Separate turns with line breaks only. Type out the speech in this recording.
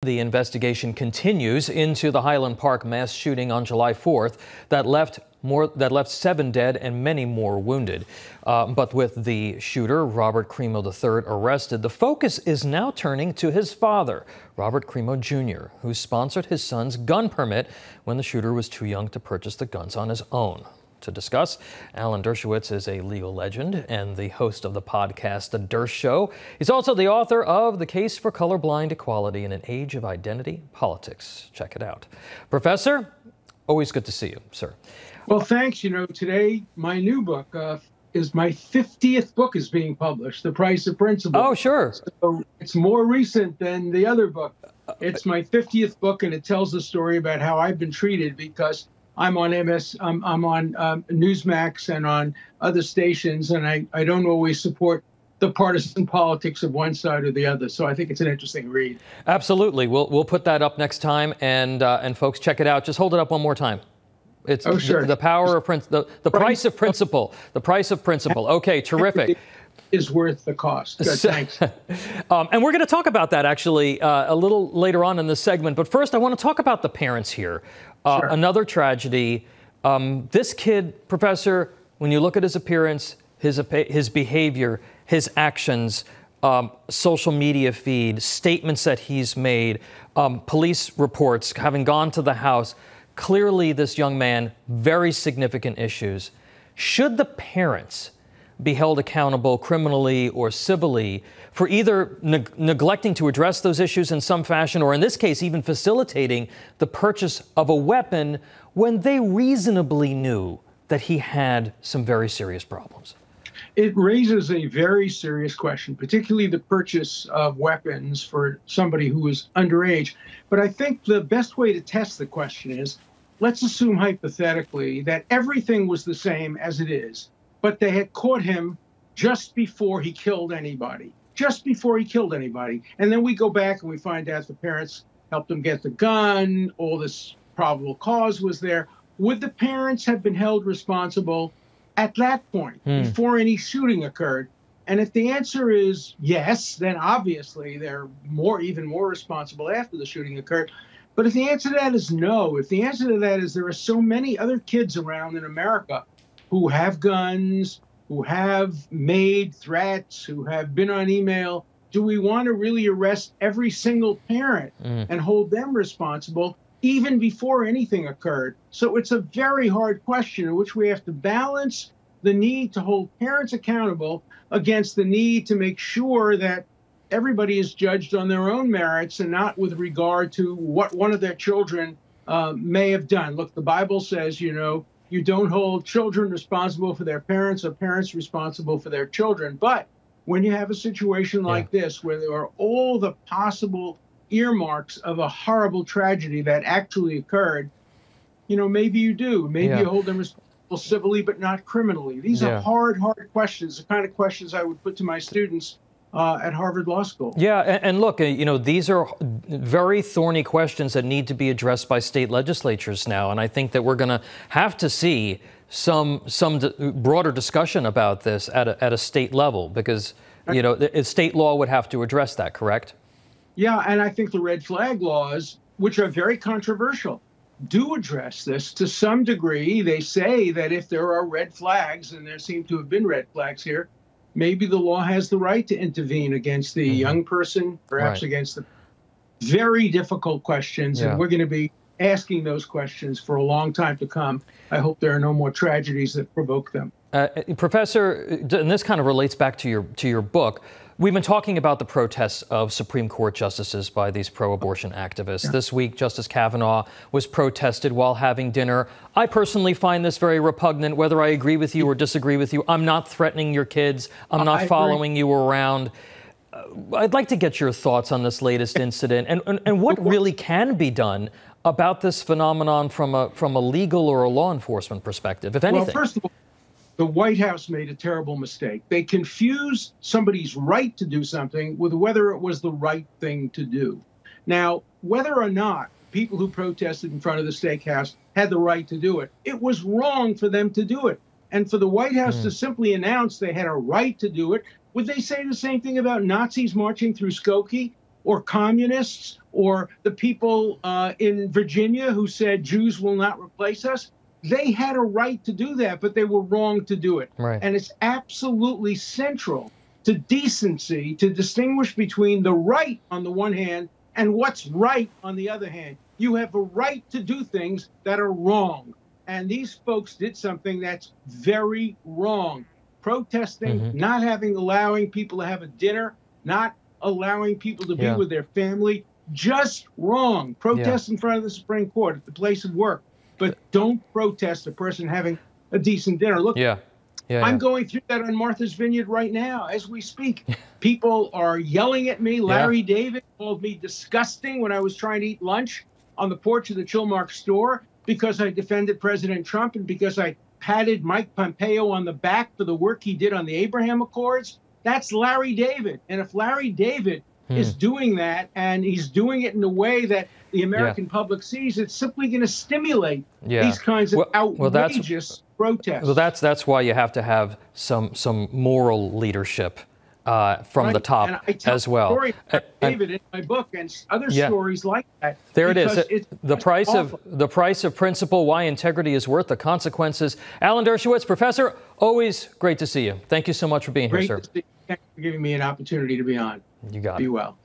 The investigation continues into the Highland Park mass shooting on July 4th that left 7 dead and many more wounded. But with the shooter, Robert Crimo III, arrested, the focus is now turning to his father, Robert Crimo Jr., who sponsored his son's gun permit when the shooter was too young to purchase the guns on his own. To discuss, Alan Dershowitz is a legal legend and the host of the podcast The Dersh Show. He's also the author of The Case for Colorblind Equality in an Age of Identity Politics. Check it out. Professor, always good to see you, sir.
Well, thanks. You know, today my new book is my 50th book is being published, The Price of Principle.
Oh, sure.
So it's more recent than the other book. It's my 50th book, and it tells the story about how I've been treated because I'm on I'm on Newsmax and on other stations, and I don't always support the partisan politics of one side or the other. So I think it's an interesting read.
Absolutely. We'll put that up next time, and folks, check it out. Just hold it up one more time. It's
sure.
The power of the price of principle. The price of principle. Okay, terrific.
Is worth the cost. Good, thanks.
And we're going to talk about that actually a little later on in this segment. But first, I want to talk about the parents here.
Sure.
Another tragedy. This kid, Professor, when you look at his appearance, his behavior, his actions, social media feed, statements that he's made, police reports, having gone to the house, clearly this young man, very significant issues. Should the parents be held accountable criminally or civilly for either neglecting to address those issues in some fashion, or in this case, even facilitating the purchase of a weapon when they reasonably knew that he had some very serious problems?
It raises a very serious question, particularly the purchase of weapons for somebody who is underage. But I think the best way to test the question is, let's assume hypothetically that everything was the same as it is, but they had caught him just before he killed anybody, And then we go back and we find out the parents helped him get the gun, all this probable cause was there. Would the parents have been held responsible at that point, before any shooting occurred? And if the answer is yes, then obviously they're even more responsible after the shooting occurred. But if the answer to that is no, if the answer to that is there are so many other kids around in America who have guns, who have made threats, who have been on email, do we want to really arrest every single parent and hold them responsible even before anything occurred? So it's a very hard question in which we have to balance the need to hold parents accountable against the need to make sure that everybody is judged on their own merits and not with regard to what one of their children may have done. Look, the Bible says, you know, you don't hold children responsible for their parents or parents responsible for their children. But when you have a situation like this, where there are all the possible earmarks of a horrible tragedy that actually occurred, you know, maybe you do. Maybe you hold them responsible civilly, but not criminally. These are hard questions, the kind of questions I would put to my students at Harvard Law School. Yeah,
and look, you know, these are very thorny questions that need to be addressed by state legislatures now, and I think that we're going to have to see some broader discussion about this at a state level, because, you know, state law would have to address that, correct?
Yeah, and I think the red flag laws, which are very controversial, do address this to some degree. They say that if there are red flags, and there seem to have been red flags here, maybe the law has the right to intervene against the young person, perhaps against the very difficult questions. And we're going to be asking those questions for a long time to come. I hope there are no more tragedies that provoke them.
Professor, and this kind of relates back to your book. We've been talking about the protests of Supreme Court justices by these pro-abortion activists. This week, Justice Kavanaugh was protested while having dinner. I personally find this very repugnant, whether I agree with you or disagree with you. I'm not threatening your kids. I'm not following you around. I'd like to get your thoughts on this latest incident and what really can be done about this phenomenon from a legal or a law enforcement perspective, if anything.
Well, first of all, the White House made a terrible mistake. They confused somebody's right to do something with whether it was the right thing to do. Now, whether or not people who protested in front of the steakhouse had the right to do it, it was wrong for them to do it. And for the White House to simply announce they had a right to do it, would they say the same thing about Nazis marching through Skokie, or communists, or the people in Virginia who said Jews will not replace us. They had a right to do that, but they were wrong to do it.
Right.
And it's absolutely central to decency to distinguish between the right on the one hand and what's right on the other hand. You have a right to do things that are wrong. And these folks did something that's very wrong. Protesting, not allowing people to have a dinner, not allowing people to be with their family, just wrong. Protest in front of the Supreme Court at the place of work, but don't protest a person having a decent dinner. Look, I'm going through that on Martha's Vineyard right now as we speak. People are yelling at me. Larry David called me disgusting when I was trying to eat lunch on the porch of the Chilmark store because I defended President Trump and because I patted Mike Pompeo on the back for the work he did on the Abraham Accords. That's Larry David. And if Larry David is doing that, and he's doing it in a way that the American public sees, it's simply going to stimulate these kinds of outrageous protests.
Well, that's why you have to have some moral leadership from the top
and I tell
as well.
Story about David in my book and other stories like that.
There it is. The price of principle, why integrity is worth the consequences. Alan Dershowitz, Professor, always great to see you. Thank you so much for being here, sir.
Great to see you. Thanks for giving me an opportunity to be on.
You got it.
Be well.